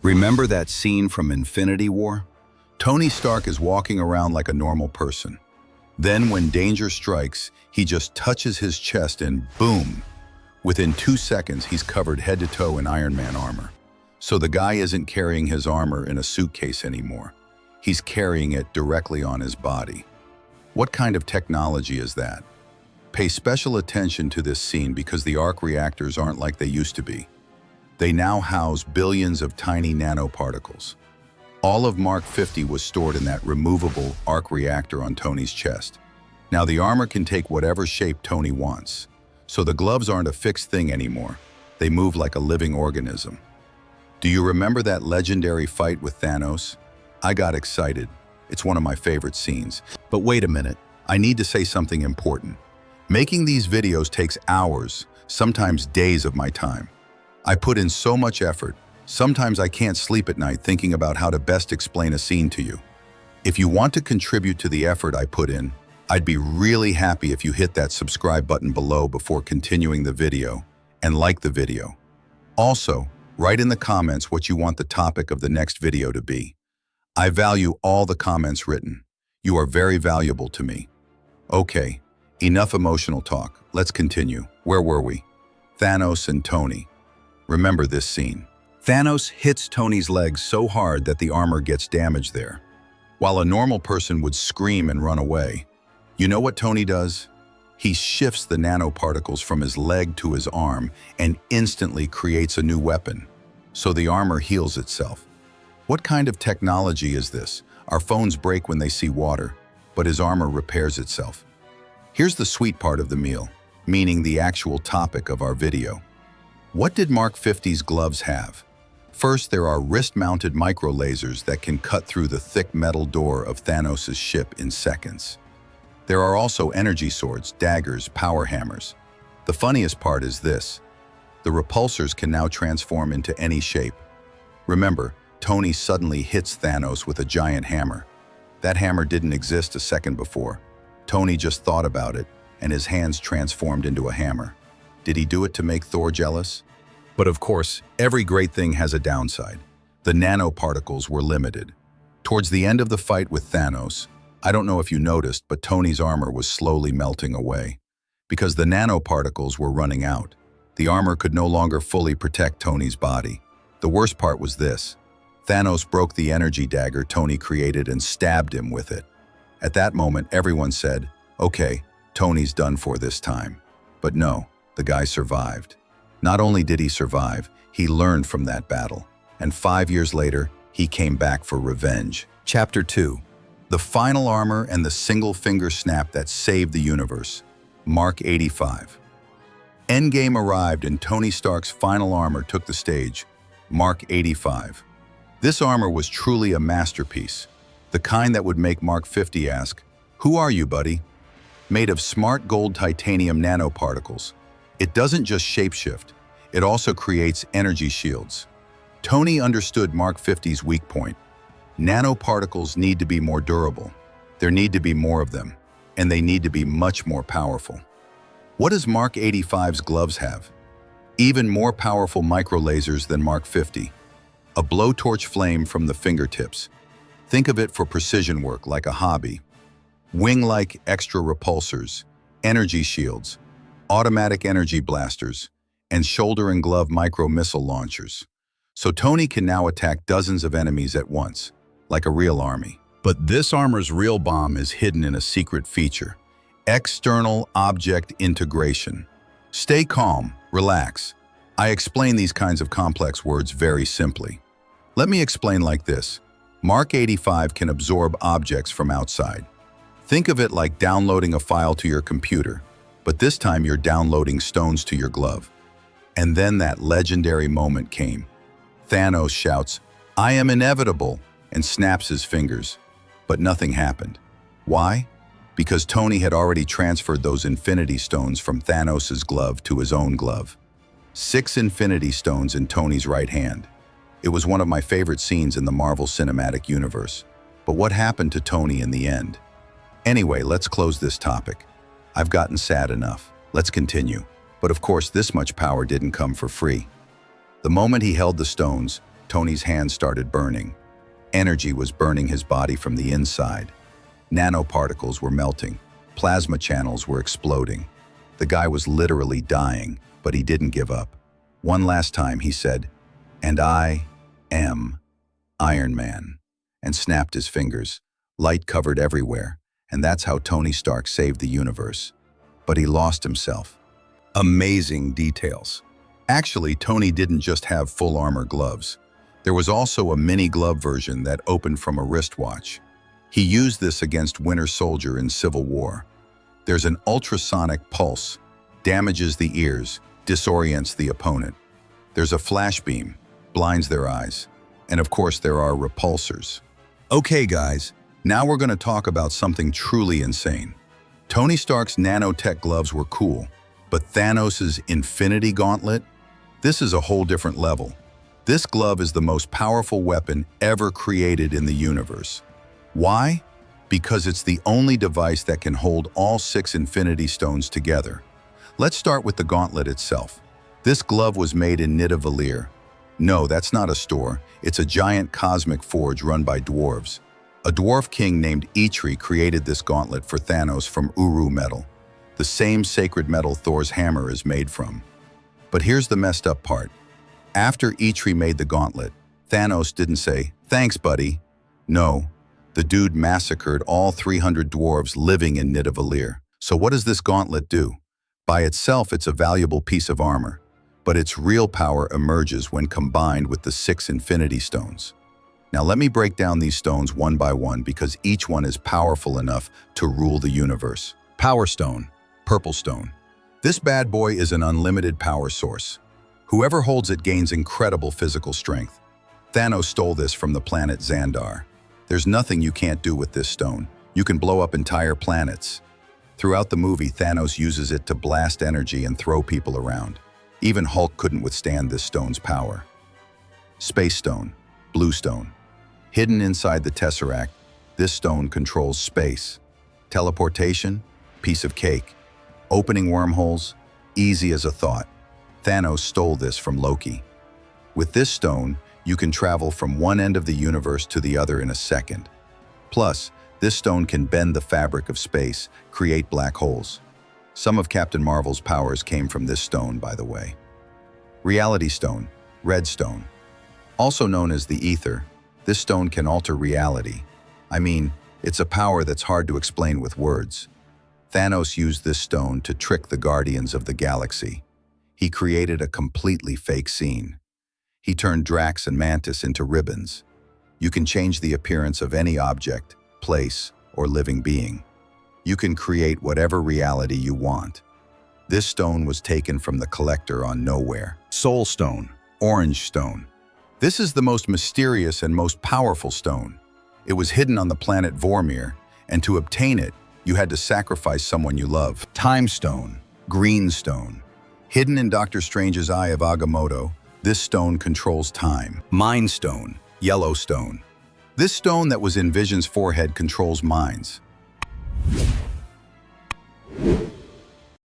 Remember that scene from Infinity War? Tony Stark is walking around like a normal person. Then when danger strikes, he just touches his chest and boom! Within 2 seconds, he's covered head to toe in Iron Man armor. So the guy isn't carrying his armor in a suitcase anymore. He's carrying it directly on his body. What kind of technology is that? Pay special attention to this scene because the arc reactors aren't like they used to be. They now house billions of tiny nanoparticles. All of Mark 50 was stored in that removable arc reactor on Tony's chest. Now the armor can take whatever shape Tony wants. So the gloves aren't a fixed thing anymore. They move like a living organism. Do you remember that legendary fight with Thanos? I got excited. It's one of my favorite scenes. But wait a minute, I need to say something important. Making these videos takes hours, sometimes days of my time. I put in so much effort. Sometimes I can't sleep at night thinking about how to best explain a scene to you. If you want to contribute to the effort I put in, I'd be really happy if you hit that subscribe button below before continuing the video and like the video. Also, write in the comments what you want the topic of the next video to be. I value all the comments written. You are very valuable to me. Okay, enough emotional talk. Let's continue. Where were we? Thanos and Tony. Remember this scene. Thanos hits Tony's legs so hard that the armor gets damaged there. While a normal person would scream and run away, you know what Tony does? He shifts the nanoparticles from his leg to his arm and instantly creates a new weapon. So the armor heals itself. What kind of technology is this? Our phones break when they see water, but his armor repairs itself. Here's the sweet part of the meal, meaning the actual topic of our video. What did Mark 50's gloves have? First, there are wrist-mounted micro-lasers that can cut through the thick metal door of Thanos' ship in seconds. There are also energy swords, daggers, power hammers. The funniest part is this. The repulsors can now transform into any shape. Remember, Tony suddenly hits Thanos with a giant hammer. That hammer didn't exist a second before. Tony just thought about it, and his hands transformed into a hammer. Did he do it to make Thor jealous? But of course, every great thing has a downside. The nanoparticles were limited. Towards the end of the fight with Thanos, I don't know if you noticed, but Tony's armor was slowly melting away. Because the nanoparticles were running out, the armor could no longer fully protect Tony's body. The worst part was this. Thanos broke the energy dagger Tony created and stabbed him with it. At that moment, everyone said, okay, Tony's done for this time. But no, the guy survived. Not only did he survive, he learned from that battle. And 5 years later, he came back for revenge. Chapter 2. The final armor and the single finger snap that saved the universe. Mark 85. Endgame arrived and Tony Stark's final armor took the stage. Mark 85. This armor was truly a masterpiece. The kind that would make Mark 50 ask, "Who are you, buddy?" Made of smart gold titanium nanoparticles. It doesn't just shapeshift, it also creates energy shields. Tony understood Mark 50's weak point. Nanoparticles need to be more durable. There need to be more of them, and they need to be much more powerful. What does Mark 85's gloves have? Even more powerful microlasers than Mark 50. A blowtorch flame from the fingertips. Think of it for precision work like a hobby. Wing-like extra repulsors, energy shields, automatic energy blasters, and shoulder and glove micro-missile launchers. So Tony can now attack dozens of enemies at once, like a real army. But this armor's real bomb is hidden in a secret feature. External object integration. Stay calm, relax. I explain these kinds of complex words very simply. Let me explain like this. Mark 85 can absorb objects from outside. Think of it like downloading a file to your computer, but this time you're downloading stones to your glove. And then that legendary moment came. Thanos shouts, "I am inevitable," and snaps his fingers. But nothing happened. Why? Because Tony had already transferred those Infinity Stones from Thanos' glove to his own glove. 6 Infinity Stones in Tony's right hand. It was one of my favorite scenes in the Marvel Cinematic Universe. But what happened to Tony in the end? Anyway, let's close this topic. I've gotten sad enough. Let's continue. But of course, this much power didn't come for free. The moment he held the stones, Tony's hands started burning. Energy was burning his body from the inside. Nanoparticles were melting. Plasma channels were exploding. The guy was literally dying, but he didn't give up. One last time he said, "And I am Iron Man," and snapped his fingers. Light covered everywhere, and that's how Tony Stark saved the universe. But he lost himself. Amazing details. Actually, Tony didn't just have full armor gloves. There was also a mini glove version that opened from a wristwatch. He used this against Winter Soldier in Civil War. There's an ultrasonic pulse, damages the ears, disorients the opponent. There's a flash beam, blinds their eyes. And of course, there are repulsors. Okay, guys, now we're going to talk about something truly insane. Tony Stark's nanotech gloves were cool, but Thanos' Infinity Gauntlet? This is a whole different level. This glove is the most powerful weapon ever created in the universe. Why? Because it's the only device that can hold all 6 Infinity Stones together. Let's start with the gauntlet itself. This glove was made in Nidavellir. No, that's not a store. It's a giant cosmic forge run by dwarves. A dwarf king named Eitri created this gauntlet for Thanos from Uru metal, the same sacred metal Thor's hammer is made from. But here's the messed up part. After Eitri made the gauntlet, Thanos didn't say, "Thanks, buddy." No, the dude massacred all 300 dwarves living in Nidavellir. So what does this gauntlet do? By itself, it's a valuable piece of armor, but its real power emerges when combined with the 6 Infinity Stones. Now let me break down these stones one by one because each one is powerful enough to rule the universe. Power Stone, Purple Stone. This bad boy is an unlimited power source. Whoever holds it gains incredible physical strength. Thanos stole this from the planet Xandar. There's nothing you can't do with this stone. You can blow up entire planets. Throughout the movie, Thanos uses it to blast energy and throw people around. Even Hulk couldn't withstand this stone's power. Space Stone, Blue Stone. Hidden inside the Tesseract, this stone controls space. Teleportation, piece of cake. Opening wormholes, easy as a thought. Thanos stole this from Loki. With this stone, you can travel from one end of the universe to the other in a second. Plus, this stone can bend the fabric of space, create black holes. Some of Captain Marvel's powers came from this stone, by the way. Reality Stone, Red Stone. Also known as the Ether, this stone can alter reality. I mean, it's a power that's hard to explain with words. Thanos used this stone to trick the Guardians of the Galaxy. He created a completely fake scene. He turned Drax and Mantis into ribbons. You can change the appearance of any object, place, or living being. You can create whatever reality you want. This stone was taken from the collector on Nowhere. Soul Stone, Orange Stone. This is the most mysterious and most powerful stone. It was hidden on the planet Vormir, and to obtain it, you had to sacrifice someone you love. Time Stone, Green Stone. Hidden in Doctor Strange's Eye of Agamotto, this stone controls time. Mind Stone, Yellow Stone. This stone that was in Vision's forehead controls minds.